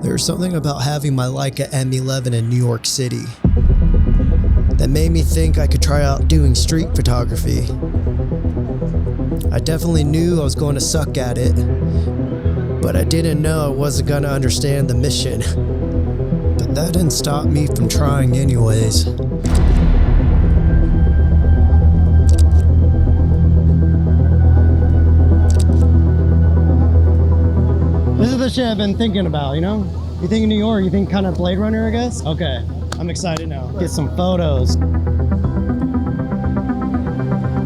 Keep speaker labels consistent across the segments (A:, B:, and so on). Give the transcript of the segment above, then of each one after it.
A: There's something about having my Leica M11 in New York City that made me think I could try out doing street photography. I definitely knew I was going to suck at it, but I didn't know I wasn't going to understand the mission. But that didn't stop me from trying anyways.
B: This is the shit I've been thinking about, you know? You think New York, you think kind of Blade Runner, I guess? Okay, I'm excited now. Get some photos.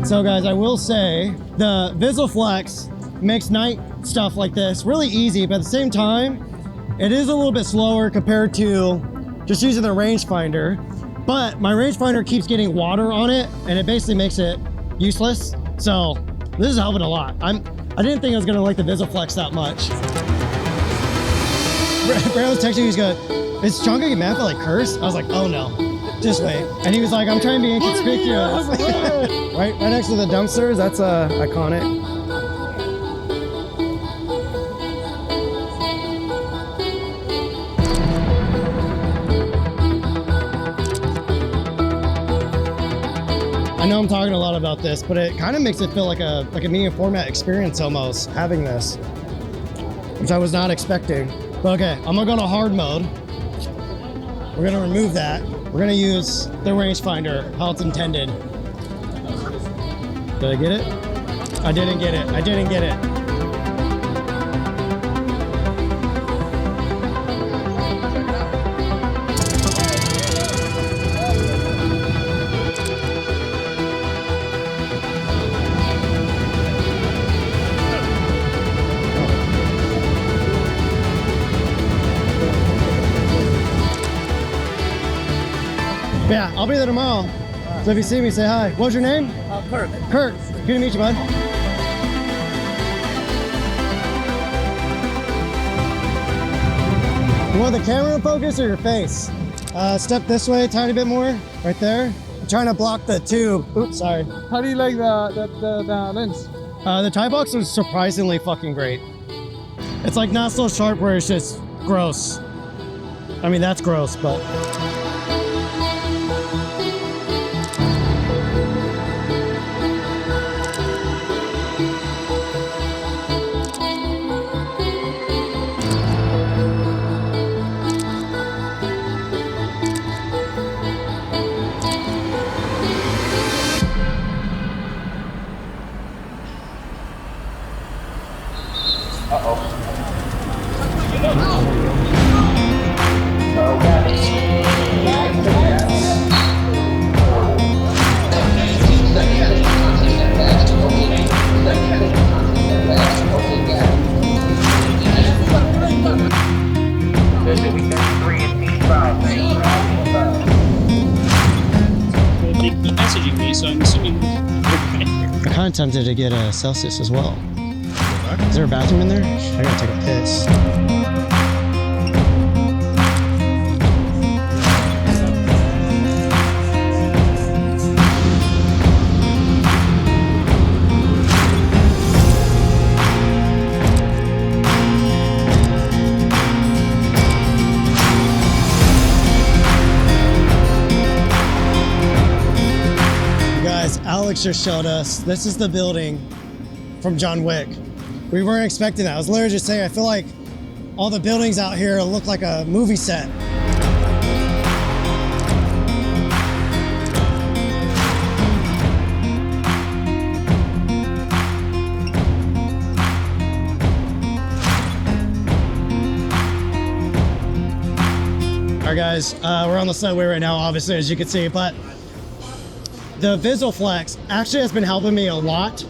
B: So guys, I will say, the VisuFlex makes night stuff like this really easy, but at the same time, it is a little bit slower compared to just using the rangefinder. But my rangefinder keeps getting water on it, and it basically makes it useless. So this is helping a lot. I didn't think I was gonna like the VisuFlex that much. Brad was texting me, he's going, is John gonna get mad if I like curse? I was like, oh no, just wait. And he was like, I'm trying to be inconspicuous. right next to the dumpsters, that's iconic. I know I'm talking a lot about this, but it kind of makes it feel like a medium format experience almost, having this, which I was not expecting. But okay, I'm gonna go to hard mode. We're gonna remove that. We're gonna use the rangefinder, how it's intended. Did I get it? I didn't get it, I didn't get it. Yeah, I'll be there tomorrow. So if you see me, say hi. What's your name?
C: Kurt.
B: Kurt. Good to meet you, bud. You want the camera in focus or your face? Step this way a tiny bit more, right there. I'm trying to block the tube. Oops, sorry.
C: How do you like the lens?
B: The Thypoch is surprisingly fucking great. It's like not so sharp where it's just gross. I mean, that's gross, but.
D: Messaging me, so I'm assuming.
B: I'm kind of tempted to get a Celsius as well. Is there a bathroom in there? I gotta take a piss. Alex just showed us, this is the building from John Wick. We weren't expecting that. I was literally just saying, I feel like all the buildings out here look like a movie set. All right, guys, we're on the subway right now, obviously, as you can see, but the VisuFlex actually has been helping me a lot.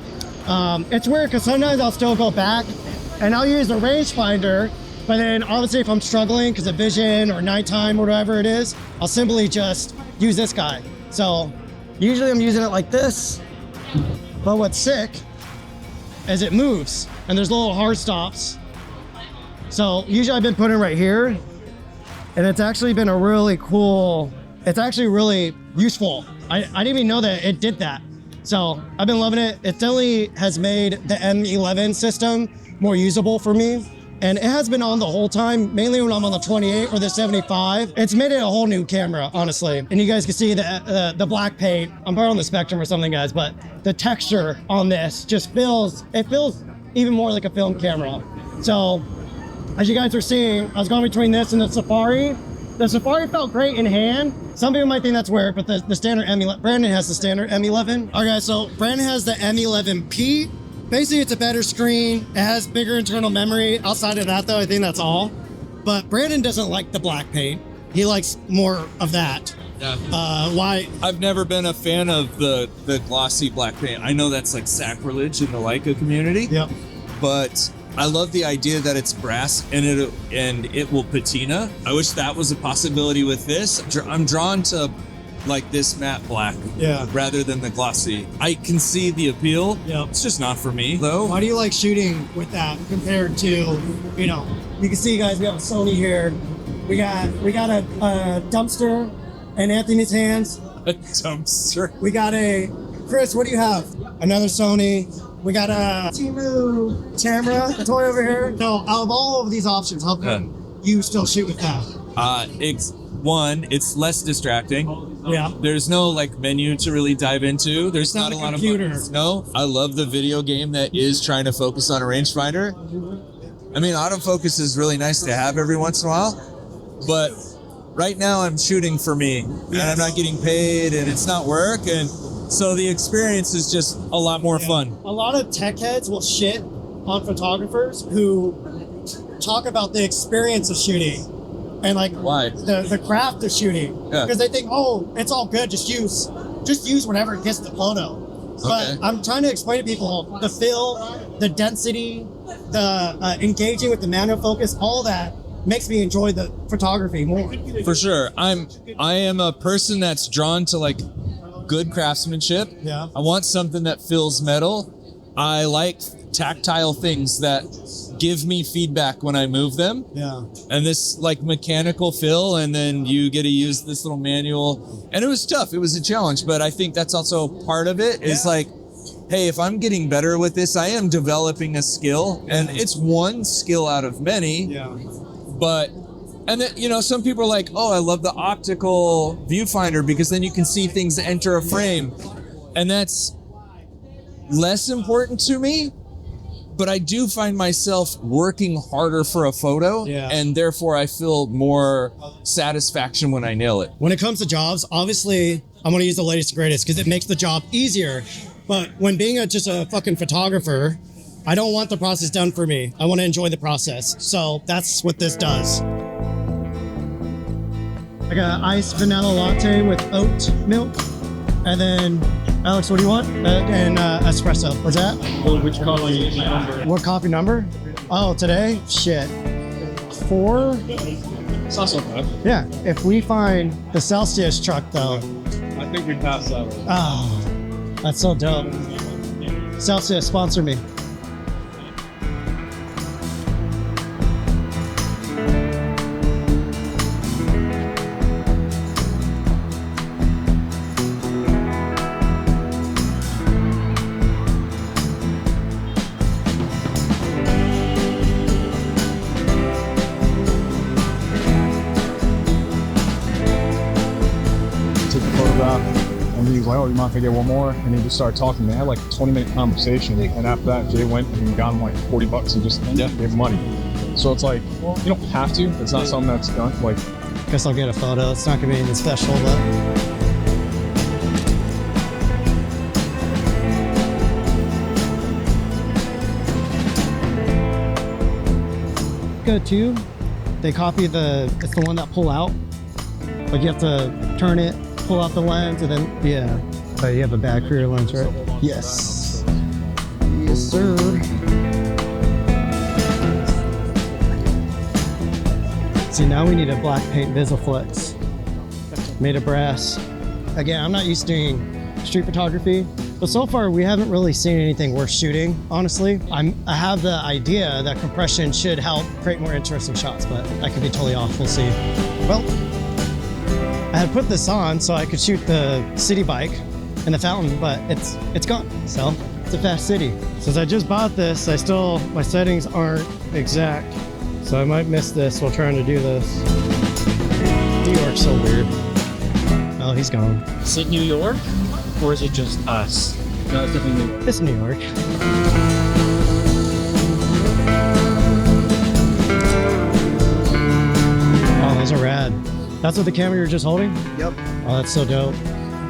B: It's weird because sometimes I'll still go back and I'll use the rangefinder, but then obviously if I'm struggling because of vision or nighttime or whatever it is, I'll simply just use this guy. So usually I'm using it like this, but what's sick is it moves and there's little hard stops. So usually I've been putting it right here, and it's actually been a really cool, it's actually really useful. I didn't even know that it did that. So I've been loving it. It definitely has made the M11 system more usable for me. and it has been on the whole time, mainly when I'm on the 28 or the 75. It's made it a whole new camera, honestly. And you guys can see the black paint. I'm probably on the Spectrum or something, guys, but the texture on this just feels even more like a film camera. So as you guys are seeing, I was going between this and the Safari. The Safari felt great in hand. Some people might think that's weird, but the standard M11, Brandon has the standard M11. All right, guys, so Brandon has the M11P. Basically, it's a better screen. It has bigger internal memory. Outside of that, though, I think that's all. But Brandon doesn't like the black paint. He likes more of that.
E: Yeah.
B: Why?
E: I've never been a fan of the glossy black paint. I know that's like sacrilege in the Leica community.
B: Yep.
E: But I love the idea that it's brass and it will patina. I wish that was a possibility with this. I'm drawn to like this matte black, rather than the glossy. I can see the appeal.
B: Yep.
E: It's just not for me though.
B: Why do you like shooting with that compared to, you know, you can see, guys, we have a Sony here. We got a dumpster in Anthony's hands.
E: A dumpster.
B: We got Chris, what do you have? Another Sony. We got a Timu camera, a toy over here. So out of all of these options, how come you still shoot with that?
E: It's less distracting.
B: Yeah.
E: There's no like menu to really dive into. There's not a lot of buttons. No. I love the video game that is trying to focus on a rangefinder. I mean, autofocus is really nice to have every once in a while, but right now I'm shooting for me and I'm not getting paid and it's not work, and so the experience is just a lot more fun.
B: A lot of tech heads will shit on photographers who talk about the experience of shooting and like
E: Why?
B: the craft of shooting, because they think, oh, it's all good, just use whatever gets the photo. But I'm trying to explain to people the feel, the density, the engaging with the manual focus, all that makes me enjoy the photography more.
E: For sure. I am a person that's drawn to like good craftsmanship.
B: Yeah.
E: I want something that feels metal. I like tactile things that give me feedback when I move them.
B: Yeah.
E: And this like mechanical feel, and then you get to use this little manual. And it was tough. It was a challenge, but I think that's also part of it is like, hey, if I'm getting better with this, I am developing a skill, and it's one skill out of many.
B: Yeah.
E: But, and then, you know, some people are like, oh, I love the optical viewfinder because then you can see things enter a frame. And that's less important to me, but I do find myself working harder for a photo, and therefore I feel more satisfaction when I nail it.
B: When it comes to jobs, obviously, I'm going to use the latest and greatest because it makes the job easier. But when being just a fucking photographer, I don't want the process done for me. I want to enjoy the process. So that's what this does. I got an iced vanilla latte with oat milk. And then, Alex, what do you want? And espresso. What's that?
D: Which coffee number?
B: What coffee number? Oh, today? Shit. 4?
D: It's not so bad.
B: Yeah. If we find the Celsius truck, though.
D: I think we passed that one.
B: Oh, that's so dope. Celsius, sponsor me.
C: Took the photograph, and he was like, oh, you mind if I get one more? And he just started talking. They had like a 20-minute conversation, and after that, Jay went and got him like $40 and just gave him money. So it's like, you don't have to. It's not something that's done. Like,
B: Guess I'll get a photo. It's not gonna be anything special, but. Good too. They copy it's the one that pull out. Like you have to turn it, pull out the lens, and then, But you have a bag for your lens, right? Yes. Yes, sir. See, now we need a black paint VisiFlex made of brass. Again, I'm not used to doing street photography, but so far we haven't really seen anything worth shooting, honestly. I have the idea that compression should help create more interesting shots, but I could be totally off, we'll see. Well, I had put this on so I could shoot the city bike in the fountain, but it's gone, so it's a fast city. Since I just bought this, my settings aren't exact. So I might miss this while trying to do this. New York's so weird. Oh, he's gone.
D: Is it New York, or is it just us? No, it's definitely New York.
B: It's New York. Oh, those are rad. That's what the camera you're just holding?
F: Yep.
B: Oh, that's so dope.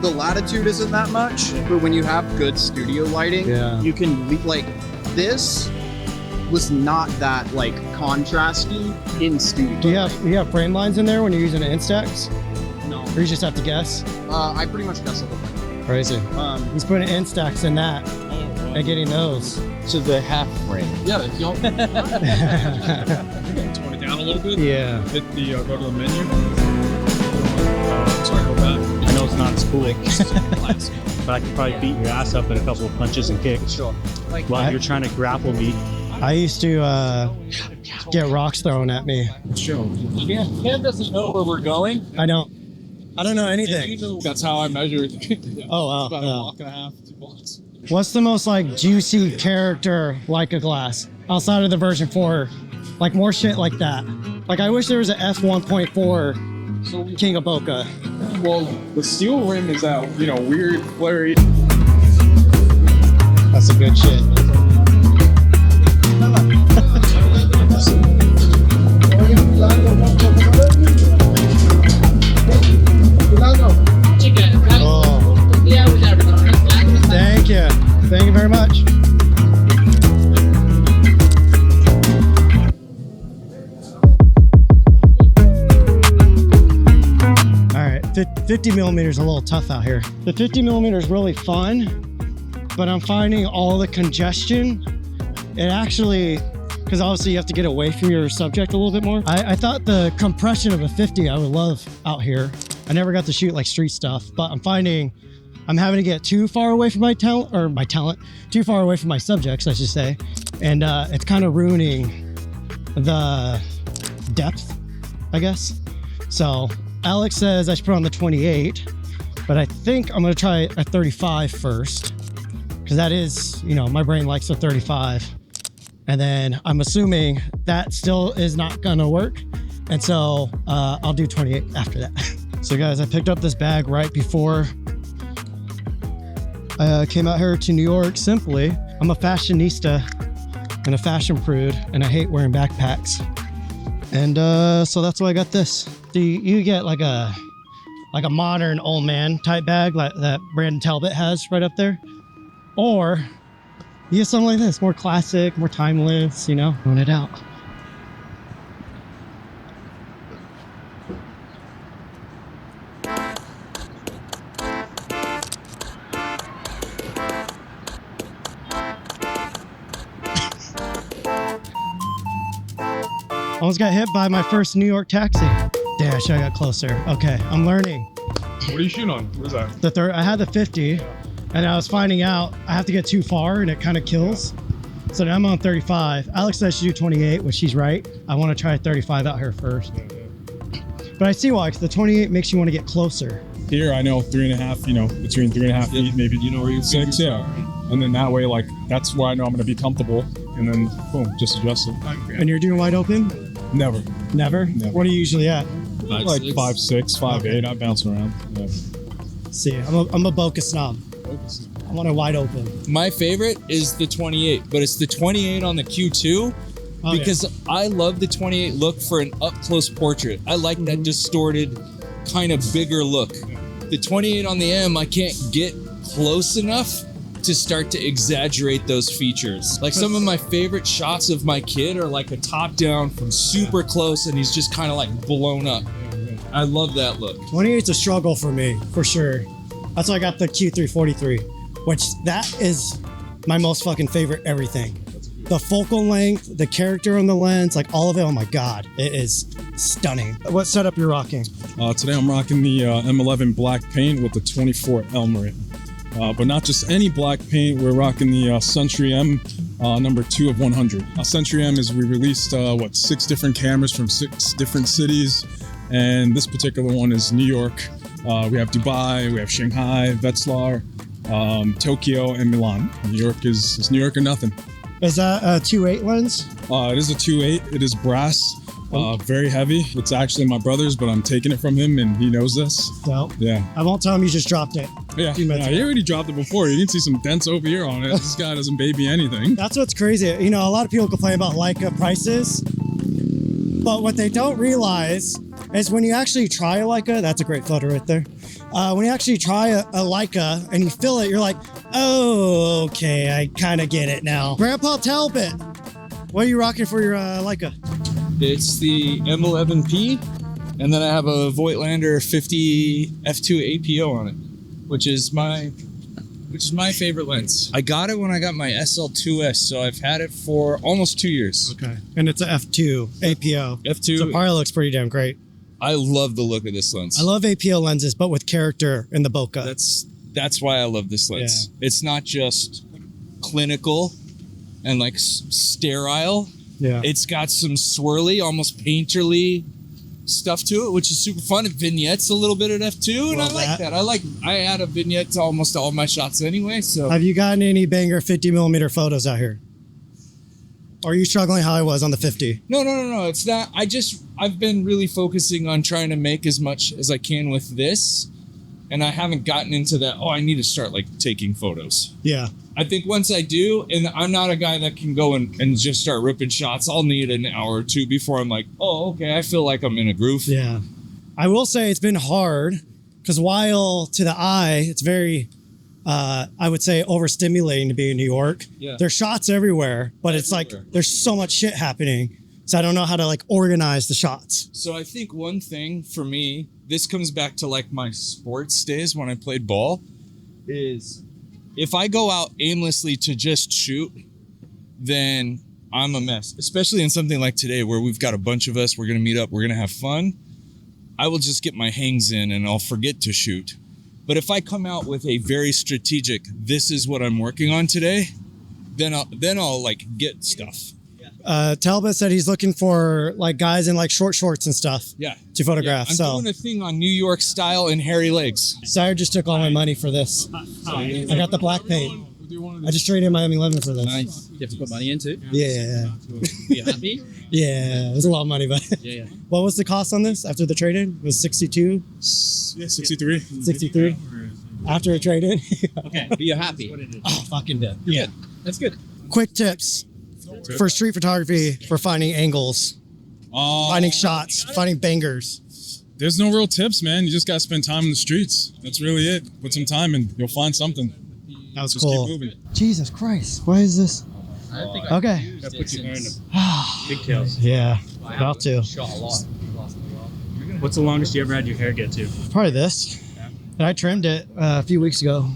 F: The latitude isn't that much, but when you have good studio lighting,
B: Yeah.
F: you can like this was not that like contrasty in studio.
B: Do you have frame lines in there when you're using an Instax?
F: No.
B: Or you just have to guess?
F: I pretty much guess everything.
B: Crazy. He's putting Instax in that and getting those.
F: To the half frame.
D: Yeah, if y'all tone it down a little bit.
B: Yeah.
D: Hit the go to the menu. Sorry about that. I know it's not as cool, but I could probably beat your ass up in a couple of punches and kicks.
F: Sure. Like
D: While you're trying to grapple me.
B: I used to get rocks thrown at me.
D: Yeah, Cam doesn't know where we're going.
B: I don't know anything.
D: That's how I measure it.
B: Oh, wow.
D: About a
B: Yeah.
D: block and a half, 2 blocks.
B: What's the most like juicy character like a glass outside of the version 4? Like more shit like that. Like I wish there was an F1.4 King of Boca.
C: Well, the steel rim is that, weird, flurry.
B: That's some good shit. Oh. Thank you. Thank you very much. All right, 50 millimeters is a little tough out here. The 50 millimeter is really fun, but I'm finding all the congestion. It actually, because obviously you have to get away from your subject a little bit more. I thought the compression of a 50 I would love out here. I never got to shoot like street stuff, but I'm finding I'm having to get too far away from my talent, too far away from my subjects, I should say. And it's kind of ruining the depth, I guess. So Alex says I should put on the 28, but I think I'm gonna try a 35 first, because that is, my brain likes a 35. And then I'm assuming that still is not gonna work. And so I'll do 28 after that. So guys, I picked up this bag right before I came out here to New York. Simply, I'm a fashionista and a fashion prude, and I hate wearing backpacks. And so that's why I got this. You get like a modern old man type bag like that Brandon Talbot has right up there. Or you get something like this, more classic, more timeless, run it out. Almost got hit by my first New York taxi. Damn, I should have got closer. Okay, I'm learning.
C: What are you shooting on? What is that?
B: The third, I had the 50, and I was finding out I have to get too far and it kind of kills. So now I'm on 35. Alex said I should do 28, which she's right. I want to try 35 out here first. But I see why, because the 28 makes you want to get closer.
C: Here, I know 3.5, between 3.5 feet, maybe, where you 6, yeah. And then that way, that's where I know I'm going to be comfortable. And then, boom, just adjust it.
B: And you're doing wide open?
C: Never.
B: Never? What are you usually at?
C: 5'6", 5'8", I bounce around. Yeah.
B: See, I'm a Boca snob. I want it wide open.
E: My favorite is the 28, but it's the 28 on the Q2 because I love the 28 look for an up-close portrait. I like that distorted, kind of bigger look. The 28 on the M, I can't get close enough to start to exaggerate those features. Like some of my favorite shots of my kid are like a top down from super close and he's just kind of like blown up. I love that look.
B: 28's a struggle for me, for sure. That's why I got the Q343, which that is my most fucking favorite everything. The focal length, the character on the lens, like all of it, oh my God, it is stunning. What setup you're rocking?
C: Today I'm rocking the M11 black paint with the 24 Elmerit. But not just any black paint, we're rocking the Century M number 2 of 100. Century M is we released 6 different cameras from 6 different cities, and this particular one is New York. We have Dubai, we have Shanghai, Wetzlar, Tokyo, and Milan. New York is New York or nothing.
B: Is that a 2.8 lens?
C: It is a 2.8. It is brass. Very heavy. It's actually my brother's, but I'm taking it from him, and he knows this.
B: So
C: Yeah.
B: I won't tell him you just dropped it.
C: Yeah.
B: Few minutes
C: He
B: ago.
C: already dropped it before. You can see some dents over here on it. This guy doesn't baby anything.
B: That's what's crazy. You know, a lot of people complain about Leica prices, but what they don't realize is when you actually try a Leica, that's a great photo right there. When you actually try a Leica and you feel it, you're like, oh, okay, I kind of get it now. Grandpa Talbot, what are you rocking for your Leica?
E: It's the M11P, and then I have a Voigtlander 50 f2 APO on it, which is my favorite lens. I got it when I got my SL2S, so I've had it for almost 2 years.
B: Okay. And it's a F2 APO.
E: F2.
B: So it probably looks pretty damn great.
E: I love the look of this lens.
B: I love APO lenses, but with character in the bokeh.
E: That's why I love this lens.
B: Yeah.
E: It's not just clinical and like sterile.
B: Yeah.
E: It's got some swirly, almost painterly stuff to it, which is super fun. It vignettes a little bit at F2, and
B: Love
E: I like
B: that.
E: that. I add a vignette to almost all my shots anyway. So
B: Have you gotten any banger 50 millimeter photos out here? Or are you struggling how I was on the 50?
E: no, it's not. I've been really focusing on trying to make as much as I can with this, and I haven't gotten into that. Oh, I need to start like taking photos.
B: Yeah.
E: I think once I do, and I'm not a guy that can go and just start ripping shots, I'll need an hour or two before I'm like, oh, okay, I feel like I'm in a groove.
B: Yeah. I will say it's been hard because while to the eye, it's very, I would say, overstimulating to be in New York.
E: Yeah.
B: There's shots everywhere, but it's like there's so much shit happening. So I don't know how to like organize the shots.
E: So I think one thing for me, this comes back to like my sports days when I played ball, is if I go out aimlessly to just shoot, then I'm a mess. Especially in something like today where we've got a bunch of us, we're going to meet up, we're going to have fun. I will just get my hangs in and I'll forget to shoot. But if I come out with a very strategic, this is what I'm working on today, then I'll like get stuff.
B: Talbot said he's looking for like guys in like short shorts and stuff
E: Yeah.
B: to photograph.
E: I'm
B: so
E: doing a thing on New York style and hairy legs.
B: Sire just took all my money for this. I got the black paint. I just traded in my M11 for this.
G: Nice. You have to put money into.
B: Yeah.
G: You happy?
B: Yeah, it was a lot of money, but
G: Yeah.
B: what was the cost on this after the trade-in? It was 62,
C: Yeah, 63.
B: 63 after a trade-in.
G: Okay, but you're happy.
B: Oh, fucking dead. Yeah.
G: That's good.
B: Quick tips for street photography for finding angles, finding shots, finding bangers.
C: There's no real tips, man. You just got to spend time in the streets. That's really it. Put some time and you'll find something.
B: That was
C: Just
B: cool.
C: keep moving.
B: Jesus Christ, why is this? Okay.
D: That puts you there in the pigtails.
B: Yeah, about to.
G: Shot a lot.
D: What's the longest you ever had your hair get to?
B: Probably this. And I trimmed it a few weeks ago.